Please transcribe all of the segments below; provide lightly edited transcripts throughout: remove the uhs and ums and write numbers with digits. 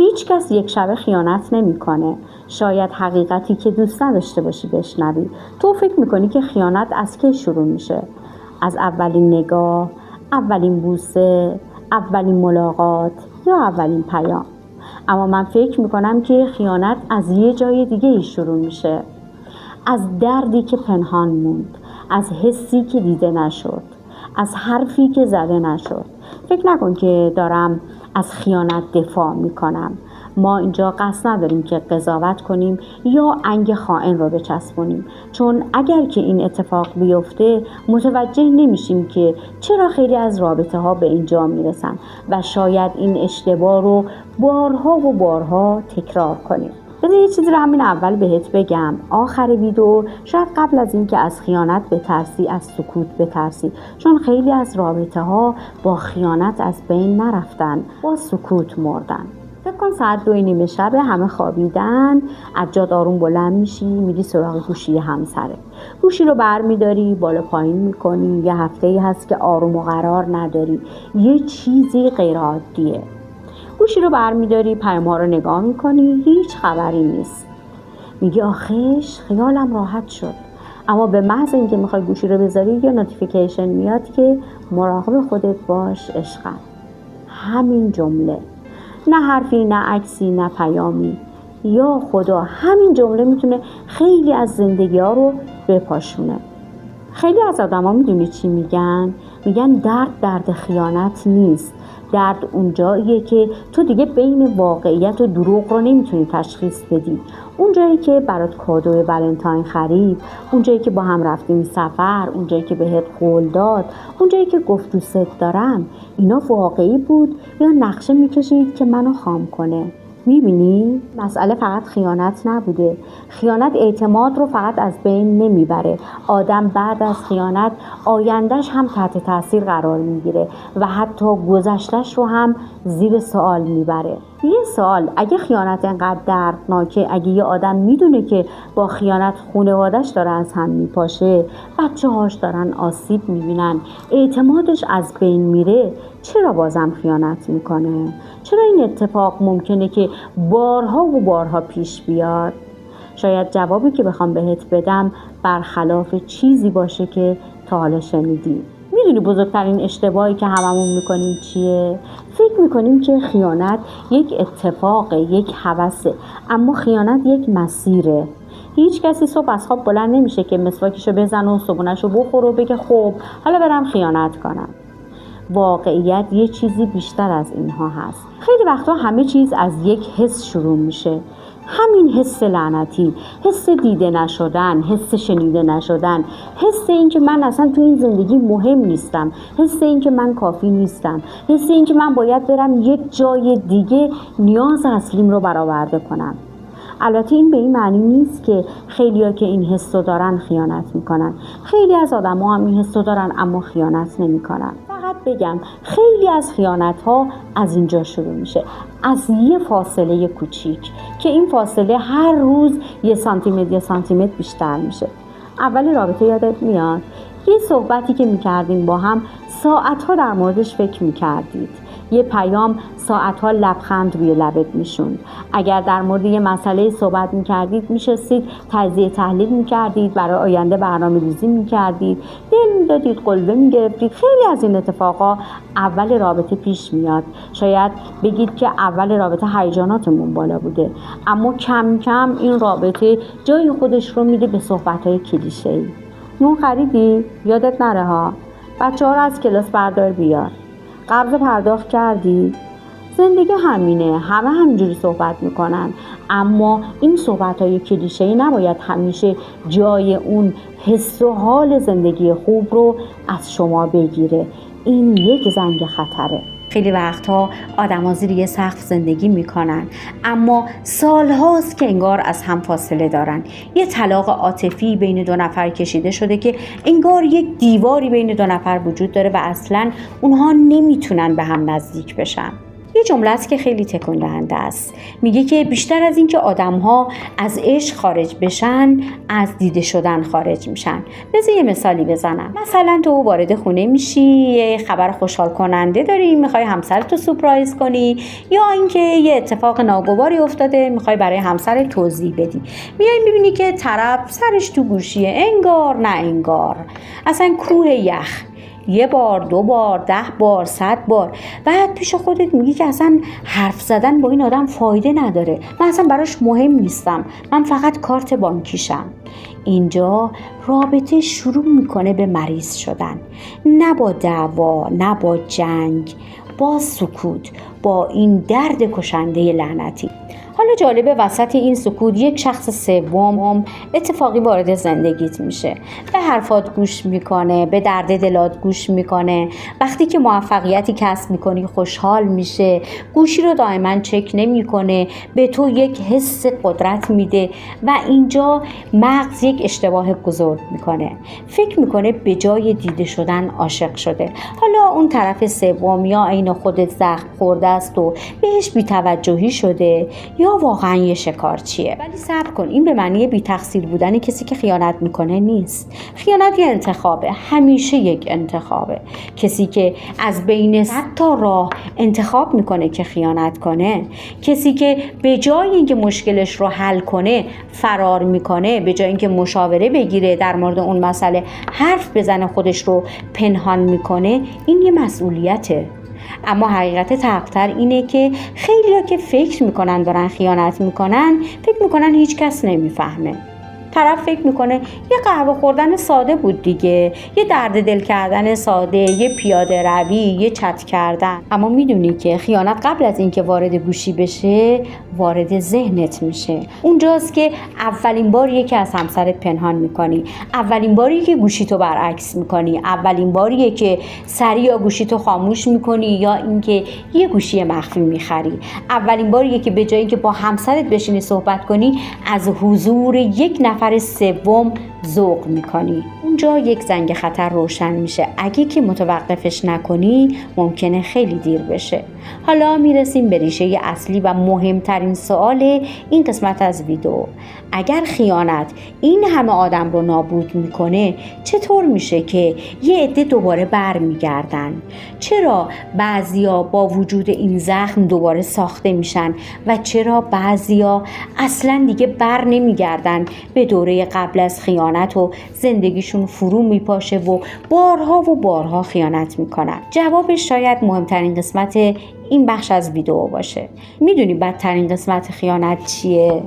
هیچ کس یک شبه خیانت نمیکنه. شاید حقیقتی که دوست نداشته باشی بشنوی. تو فکر میکنی که خیانت از کی شروع میشه؟ از اولین نگاه، اولین بوسه، اولین ملاقات یا اولین پیام. اما من فکر میکنم که خیانت از یه جای دیگه ای شروع میشه. از دردی که پنهان موند، از حسی که دیده نشد، از حرفی که زده نشد. فکر نکن که دارم از خیانت دفاع میکنم. ما اینجا قصد نداریم که قضاوت کنیم یا انگ خائن رو بچسبونیم، چون اگر که این اتفاق بیفته متوجه نمیشیم که چرا خیلی از رابطه ها به اینجا میرسن و شاید این اشتباه رو بارها و بارها تکرار کنیم. بذار یه چیزی رو همین اول بهت بگم. آخر ویدیو شاید قبل از این که از خیانت بترسی، از سکوت بترسی، چون خیلی از رابطه ها با خیانت از بین نرفتن، با سکوت مردن. فکر کن ساعت 2:30 شب، همه خوابیدن، از جات آروم بلند میشی، میری سراغ گوشی همسره. گوشی رو برمیداری، بالا پایین میکنی. یه هفته‌ای هست که آروم و قرار نداری، یه چیزی غیر عادیه. گوشی رو برمیداری، پیام‌ها رو نگاه میکنی، هیچ خبری نیست. میگی آخیش خیالم راحت شد. اما به محض اینکه میخوای گوشی رو بذاری یه نوتیفیکیشن میاد که مراقب خودت باش عشقم. همین جمله، نه حرفی، نه عکسی، نه پیامی. یا خدا، همین جمله میتونه خیلی از زندگی ها رو بپاشونه. خیلی از آدم ها میدونی چی میگن؟ میگن درد خیانت نیست. درد اونجاییه که تو دیگه بین واقعیت و دروغ رو نمیتونی تشخیص بدی. اونجایی که برات کادو ولنتاین خرید، اونجایی که با هم رفتیم سفر، اونجایی که بهت قول داد، اونجایی که گفت دوست دارم، اینا واقعی بود یا نقشه میکشید که منو خام کنه؟ میبینی؟ مسئله فقط خیانت نبوده. خیانت اعتماد رو فقط از بین نمیبره. آدم بعد از خیانت آیندهش هم تحت تاثیر قرار میگیره و حتی گذشتهش رو هم زیر سوال میبره. یه سوال، اگه خیانت انقدر دردناکه، اگه یه آدم میدونه که با خیانت خانواده‌اش داره از هم میپاشه، بچه‌هاش دارن آسیب میبینن، اعتمادش از بین میره، چرا بازم خیانت میکنه؟ چرا این اتفاق ممکنه که بارها و بارها پیش بیاد؟ شاید جوابی که بخوام بهت بدم برخلاف چیزی باشه که تا حالا شنیدی. میدونی بزرگترین اشتباهی که هممون میکنیم چیه؟ فکر میکنیم که خیانت یک اتفاقه، یک هوسه، اما خیانت یک مسیره. هیچ کسی صبح از خواب بلند نمیشه که مسواکشو بزنه و صبحونه‌شو بخوره و بگه خب حالا برم خیانت کنم. واقعیت یه چیزی بیشتر از اینها هست. خیلی وقتا همه چیز از یک حس شروع میشه. همین حس لعنتی، حس دیده نشدن، حس شنیده نشدن، حس این که من اصلا تو این زندگی مهم نیستم، حس این که من کافی نیستم، حس این که من باید برم یک جای دیگه نیاز اصلیم رو برآورده کنم. البته این به این معنی نیست که خیلی‌ها که این حس رو دارن خیانت میکنن. خیلی از آدم‌ها هم این حس رو دارن اما خیانت نمیکنن. فقط بگم خیلی از خیانت‌ها از اینجا شروع میشه، از یه فاصله کوچیک که این فاصله هر روز یه سانتیمتر بیشتر میشه. اول رابطه یادت میاد یه صحبتی که میکردین با هم ساعت‌ها در موردش فکر میکردید. یه پیام ساعت‌ها لبخند روی لبت میشوند. اگر در مورد یه مسئله صحبت میکردید میشستید تجزیه تحلیل میکردید، برای آینده برنامه‌ریزی میکردید، دل میدادید، قلبه میگرفتید. خیلی از این اتفاقا اول رابطه پیش میاد. شاید بگید که اول رابطه هیجاناتمون بالا بوده، اما کم کم این رابطه جای خودش رو میده به صحبت‌های کلیشه‌ای. نون خریدی؟ یادت نره ها. بچه‌ها رو از کلاس بردار بیار. قبض پرداخت کردی؟ زندگی همینه، همه همینجوری صحبت میکنن، اما این صحبت‌های کلیشه‌ای نباید همیشه جای اون حس و حال زندگی خوب رو از شما بگیره. این یک زنگ خطره. خیلی وقتها آدم‌ها زیر یه سقف زندگی میکنن، اما سالهاست که انگار از هم فاصله دارن. یه طلاق عاطفی بین دو نفر کشیده شده که انگار یک دیواری بین دو نفر وجود داره و اصلاً اونها نمیتونن به هم نزدیک بشن. یه جمله است که خیلی تکون دهنده است. میگه که بیشتر از این که آدم‌ها از عشق خارج بشن، از دیده شدن خارج میشن. بذار یه مثالی بزنم. مثلا تو وارد خونه میشی، یه خبر خوشحال کننده داری، میخوای همسرت رو سورپرایز کنی، یا اینکه یه اتفاق ناگواری افتاده، میخوای برای همسرت توضیح بدی. میای میبینی که طرف سرش تو گوشیه، انگار نه انگار، اصلا کوه یخ. یه بار، 2 بار، 10 بار، 100 بار. بعد پیش خودت میگی که اصلا حرف زدن با این آدم فایده نداره، من اصلا براش مهم نیستم، من فقط کارت بانکیشم. اینجا رابطه شروع میکنه به مریض شدن، نه با دعوا، نه با جنگ، با سکوت، با این درد کشنده لعنتی. حالا جالبه وسط این سکوت یک شخص سوم اتفاقی وارد زندگیت میشه، به حرفات گوش میکنه، به درد دلات گوش میکنه. وقتی که موفقیتی کسب میکنی خوشحال میشه، گوشی رو دائما چک نمیکنه، به تو یک حس قدرت میده و اینجا مغز یک اشتباه بزرگ میکنه، فکر میکنه به جای دیده شدن عاشق شده. حالا اون طرف سوم یا عین خودت زخم خورده است و بهش بی‌توجهی شده، یا واقعا یه شکارچیه. ولی صبر کن، این به معنی بی تقصیر بودن کسی که خیانت میکنه نیست. خیانت یه انتخابه، همیشه یک انتخابه. کسی که از بین 100 تا راه انتخاب میکنه که خیانت کنه، کسی که به جای اینکه مشکلش رو حل کنه فرار میکنه، به جای اینکه مشاوره بگیره در مورد اون مسئله حرف بزنه خودش رو پنهان میکنه، این یه مسئولیته. اما حقیقت تلختر اینه که خیلی‌ها که فکر میکنن دارن خیانت میکنن، فکر میکنن هیچ کس نمیفهمه. طرف فکر میکنه یه قهوه خوردن ساده بود دیگه، یه درد دل کردن ساده، یه پیاده روی، یه چت کردن. اما میدونی که خیانت قبل از اینکه وارد گوشی بشه وارد ذهنت میشه. اونجاست که اولین باریه که از همسرت پنهان میکنی، اولین باریه که گوشیتو برعکس میکنی، اولین باریه که سریع یا گوشیتو خاموش میکنی یا اینکه یه گوشی مخفی میخری، اولین باریه که به جای اینکه با همسرت بشینی صحبت کنی از حضور یک نفر سوم ذوق میکنی. اونجا یک زنگ خطر روشن میشه. اگه که متوقفش نکنی ممکنه خیلی دیر بشه. حالا میرسیم به ریشه اصلی و مهمترین سوال این قسمت از ویدیو. اگر خیانت این همه آدم رو نابود میکنه، چطور میشه که یه عده دوباره برمیگردن؟ چرا بعضیا با وجود این زخم دوباره ساخته میشن و چرا بعضیا اصلا دیگه بر نمیگردن به دوره قبل از خیانت و زندگیشون فرو میپاشه و بارها خیانت میکنن؟ جوابش شاید مهمترین قسمت این بخش از ویدیو باشه. میدونی بدترین قسمت خیانت چیه؟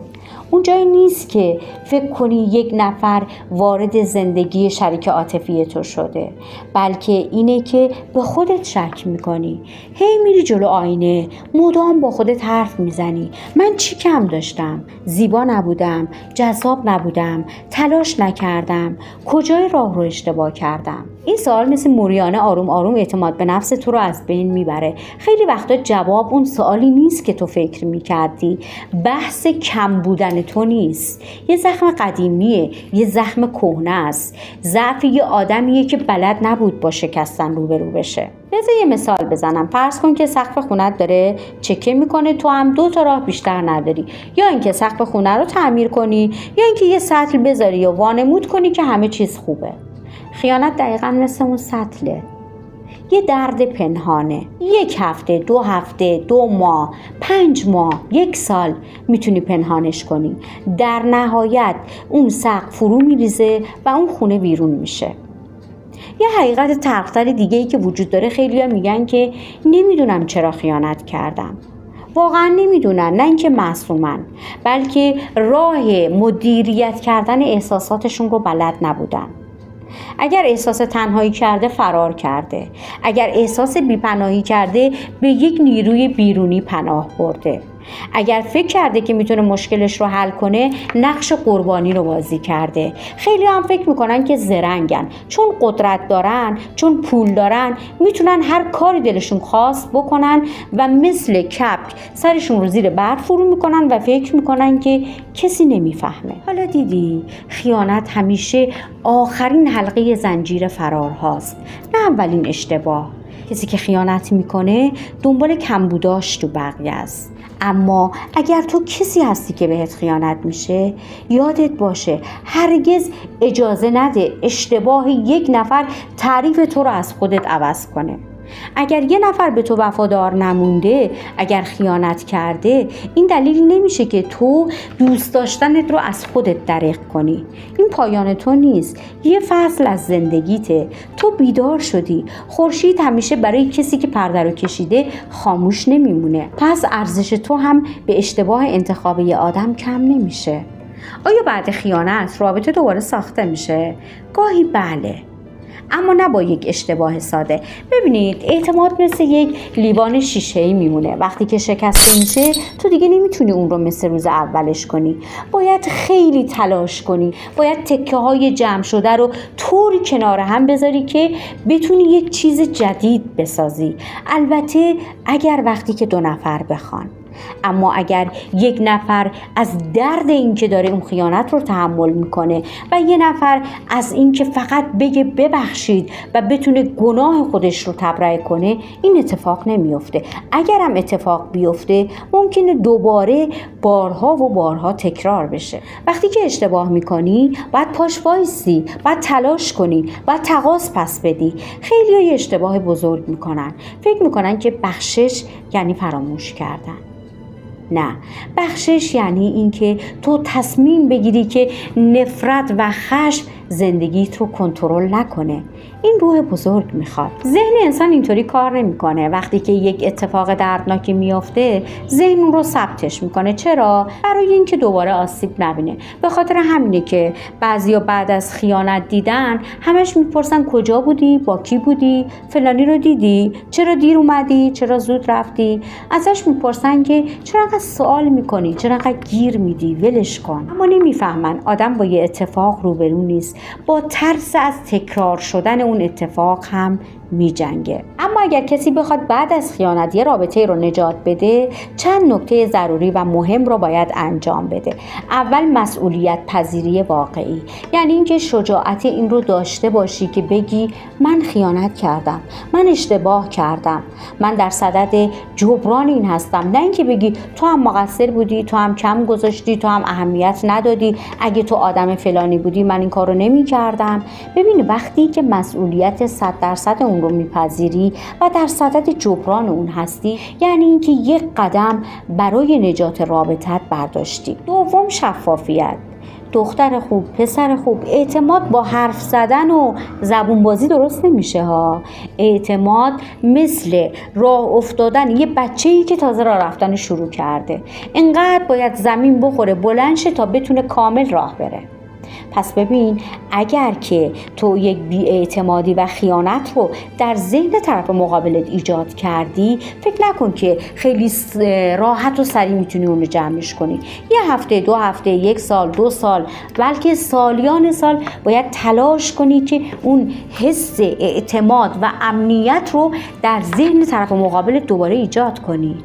اون جایی نیست که فکر کنی یک نفر وارد زندگی شریک عاطفی تو شده، بلکه اینه که به خودت شک میکنی. هی میری جلو آینه، مدام با خودت حرف میزنی. من چی کم داشتم؟ زیبا نبودم، جذاب نبودم، تلاش نکردم، کجای راه رو اشتباه کردم؟ این سوال مثل موریانه آروم آروم اعتماد به نفس تو رو از بین میبره. خیلی وقتا جواب اون سوالی نیست که تو فکر میکردی. بحث کم بودن تو نیست. یه زخم قدیمیه، یه زخم کهنه است. ضعف یه آدمیه که بلد نبود با شکستن روبرو بشه. بذار یه مثال بزنم. فرض کن که سقف خونت داره چکه میکنه، تو هم 2 تا راه بیشتر نداری. یا اینکه سقف خونه رو تعمیر کنی، یا اینکه یه سطل بذاری و وانمود کنی که همه چیز خوبه. خیانت دقیقاً مثل اون سطله. یه درد پنهانه. 1 هفته، 2 هفته، 2 ماه، 5 ماه، 1 سال میتونی پنهانش کنی. در نهایت اون سقف فرو میریزه و اون خونه ویرون میشه. یه حقیقت تلختر دیگه ای که وجود داره، خیلی‌ها میگن که نمیدونم چرا خیانت کردم. واقعا نمیدونن، نه اینکه معصومن، بلکه راه مدیریت کردن احساساتشون رو بلد نبودن. اگر احساس تنهایی کرده فرار کرده، اگر احساس بی‌پناهی کرده به یک نیروی بیرونی پناه برده، اگر فکر کرده که میتونه مشکلش رو حل کنه نقش قربانی رو بازی کرده. خیلی هم فکر میکنن که زرنگن، چون قدرت دارن، چون پول دارن، میتونن هر کاری دلشون خواست بکنن و مثل کپک سرشون رو زیر برف فرو میکنن و فکر میکنن که کسی نمیفهمه. حالا دیدی خیانت همیشه آخرین حلقه زنجیر فرار هاست، نه اولین اشتباه. کسی که خیانت میکنه دنبال کمبوداش تو بقیه است. اما اگر تو کسی هستی که بهت خیانت میشه، یادت باشه هرگز اجازه نده اشتباه یک نفر تعریف تو رو از خودت عوض کنه. اگر یه نفر به تو وفادار نمونده، اگر خیانت کرده، این دلیل نمیشه که تو دوست داشتنت رو از خودت دریغ کنی. این پایان تو نیست، یه فصل از زندگیته. تو بیدار شدی. خورشید همیشه برای کسی که پرده رو کشیده خاموش نمیمونه. پس ارزش تو هم به اشتباه انتخاب یه آدم کم نمیشه. آیا بعد خیانت رابطه دوباره ساخته میشه؟ گاهی بله، اما نه با یک اشتباه ساده. ببینید، اعتماد مثل یک لیوان شیشه‌ای میمونه. وقتی که شکسته میشه تو دیگه نمیتونی اون رو مثل روز اولش کنی. باید خیلی تلاش کنی. باید تکه های جمع شده رو طوری کنار هم بذاری که بتونی یک چیز جدید بسازی. البته اگر وقتی که 2 نفر بخوان. اما اگر یک نفر از درد این که داره اون خیانت رو تحمل میکنه و یه نفر از این که فقط بگه ببخشید و بتونه گناه خودش رو تبرئه کنه، این اتفاق نمیفته. اگر هم اتفاق بیفته ممکنه دوباره بارها و بارها تکرار بشه. وقتی که اشتباه میکنی باید پاش وایسی، باید تلاش کنی، باید تقاضا پس بدی. خیلی های اشتباه بزرگ میکنن، فکر میکنن که بخشش یعنی فراموش کردن. نه، بخشش یعنی این که تو تصمیم بگیری که نفرت و خشم زندگیت رو کنترل نکنه. این روح بزرگ میخواد. ذهن انسان اینطوری کار نمیکنه. وقتی که یک اتفاق دردناکی میافته، ذهن اون رو ثبتش میکنه. چرا؟ برای اینکه دوباره آسیب نبینه. به خاطر همینه که بعضیا بعد از خیانت دیدن همش میپرسن کجا بودی؟ با کی بودی؟ فلانی رو دیدی؟ چرا دیر اومدی؟ چرا زود رفتی؟ ازش میپرسن که چرا انقدر سوال میکنی؟ چرا انقدر گیر میدی؟ ولش کن. اما نمیفهمن آدم با یه اتفاق روبرو نیست، با ترس از تکرار شدن اون اتفاق هم می جنگه. اما اگر کسی بخواد بعد از خیانت یه رابطه رو نجات بده، چند نکته ضروری و مهم رو باید انجام بده. اول، مسئولیت پذیری واقعی، یعنی اینکه شجاعت این رو داشته باشی که بگی من خیانت کردم، من اشتباه کردم، من در صدد جبران این هستم. نه اینکه بگی تو هم مقصر بودی، تو هم کم گذاشتی، تو هم اهمیت ندادی، اگه تو آدم فلانی بودی من این کارو نمی کردم. ببین، وقتی که مسئولیت 100% اون رو میپذیری و در صدد جبران اون هستی، یعنی اینکه یک قدم برای نجات رابطت برداشتی. دوم، شفافیت. دختر خوب، پسر خوب، اعتماد با حرف زدن و زبون بازی درست نمیشه ها. اعتماد مثل راه افتادن یه بچه‌ای که تازه راه رفتن شروع کرده. اینقدر باید زمین بخوره بلند شه تا بتونه کامل راه بره. پس ببین، اگر که تو یک بی‌اعتمادی و خیانت رو در ذهن طرف مقابلت ایجاد کردی، فکر نکن که خیلی راحت و سریع میتونی اون رو جمعش کنی. 1 هفته، 2 هفته، 1 سال، 2 سال، بلکه سالیان سال باید تلاش کنی که اون حس اعتماد و امنیت رو در ذهن طرف مقابلت دوباره ایجاد کنی.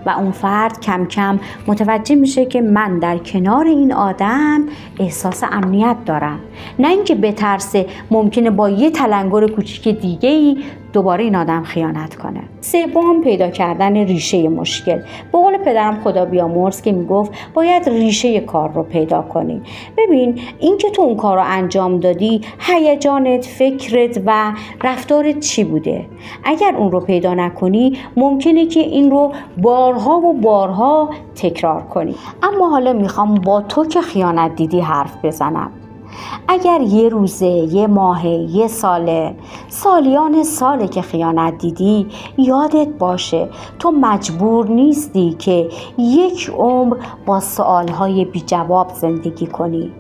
و اون فرد کم کم متوجه میشه که من در کنار این آدم احساس امنیت دارم، نه اینکه بترسه ممکنه با یه تلنگر کوچیک دیگه‌ای دوباره این آدم خیانت کنه. سوم، پیدا کردن ریشه مشکل. به قول پدرم خدا بیامرز که میگفت باید ریشه کار رو پیدا کنی. ببین، این که تو اون کار رو انجام دادی، هیجانت، فکرت و رفتارت چی بوده؟ اگر اون رو پیدا نکنی ممکنه که این رو بارها و بارها تکرار کنی. اما حالا میخوام با تو که خیانت دیدی حرف بزنم. اگر یه روزه، یه ماهه، یه ساله، سالیان ساله که خیانت دیدی، یادت باشه تو مجبور نیستی که 1 عمر با سوالهای بی جواب زندگی کنی.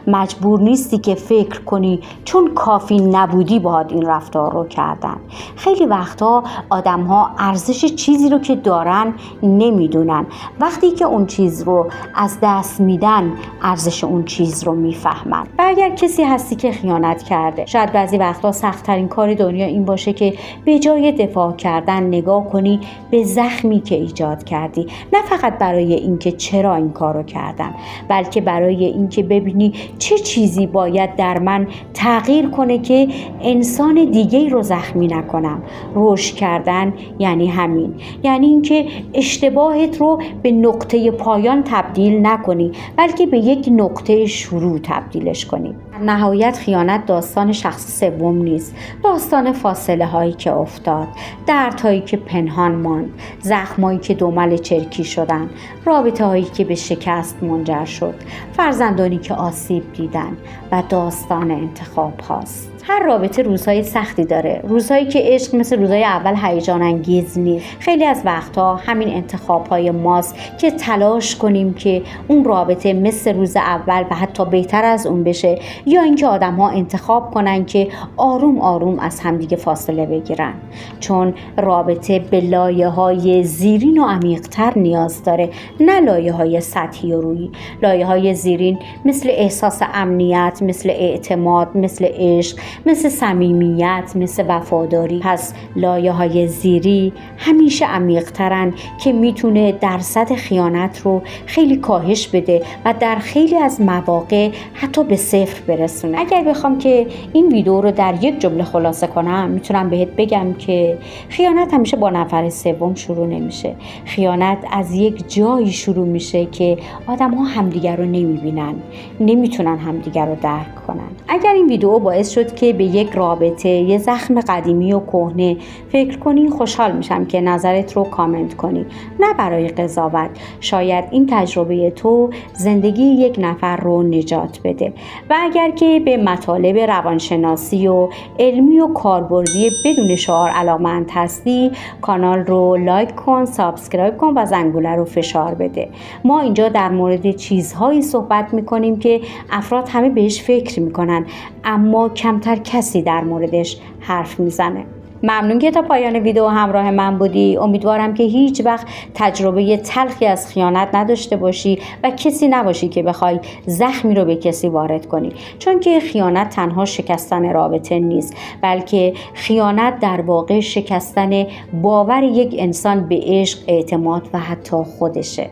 مجبور نیستی که فکر کنی چون کافی نبودی باهات این رفتار رو کردن. خیلی وقتا آدم‌ها ارزش چیزی رو که دارن نمیدونن. وقتی که اون چیز رو از دست میدن، ارزش اون چیز رو میفهمن. و اگر کسی هستی که خیانت کرده، شاید بعضی وقتا سخت‌ترین کار دنیا این باشه که به جای دفاع کردن نگاه کنی به زخمی که ایجاد کردی. نه فقط برای اینکه چرا این کارو کردم، بلکه برای اینکه ببینی یعنی چه چیزی باید در من تغییر کنه که انسان دیگه‌ای رو زخمی نکنم. رشد کردن یعنی همین، یعنی اینکه اشتباهت رو به نقطه پایان تبدیل نکنی، بلکه به یک نقطه شروع تبدیلش کنی. نهایت خیانت داستان شخص سوم نیست، داستان فاصله هایی که افتاد، دردهایی که پنهان ماند، زخمایی که دمل چرکی شدن، رابطه هایی که به شکست منجر شد، فرزندانی که آسیب دیدن و داستان انتخاب هاست. هر رابطه روزهای سختی داره، روزهایی که عشق مثل روزهای اول هیجان انگیز نیست. خیلی از وقتها همین انتخاب‌های ماست که تلاش کنیم که اون رابطه مثل روز اول و حتی بهتر از اون بشه، یا اینکه آدم‌ها انتخاب کنن که آروم آروم از همدیگه فاصله بگیرن، چون رابطه به لایه‌های زیرین و عمیق‌تر نیاز داره، نه لایه‌های سطحی و رویی. لایه‌های زیرین مثل احساس امنیت، مثل اعتماد، مثل عشق، مثل صمیمیت، مثل وفاداری. پس لایه‌های زیری همیشه عمیق‌ترن که میتونه درصد خیانت رو خیلی کاهش بده و در خیلی از مواقع حتی به صفر برسونه. اگر بخوام که این ویدیو رو در یک جمله خلاصه کنم، میتونم بهت بگم که خیانت همیشه با نفر سوم شروع نمیشه. خیانت از یک جایی شروع میشه که آدم‌ها همدیگر رو نمیبینن، نمیتونن همدیگر رو درک کنن. اگر این ویدیو باعث شد که به یک رابطه، یه زخم قدیمی و کهنه فکر کنی، خوشحال میشم که نظرت رو کامنت کنی، نه برای قضاوت. شاید این تجربه تو زندگی یک نفر رو نجات بده. و اگر که به مطالب روانشناسی و علمی و کاربردی بدون شعار علاقه‌مند هستی، کانال رو لایک کن، سابسکرایب کن و زنگوله رو فشار بده. ما اینجا در مورد چیزهایی صحبت میکنیم که افراد همه بهش فکر میکنن، اما کمتر کسی در موردش حرف میزنه. ممنون که تا پایان ویدیو همراه من بودی. امیدوارم که هیچ وقت تجربه تلخی از خیانت نداشته باشی و کسی نباشی که بخوای زخمی رو به کسی وارد کنی، چون که خیانت تنها شکستن رابطه نیست، بلکه خیانت در واقع شکستن باور یک انسان به عشق، اعتماد و حتی خودشه.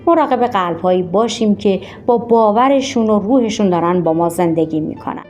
مراقب قلب‌هایی باشیم که با باورشون و روحشون دارن با ما زندگی میکنن.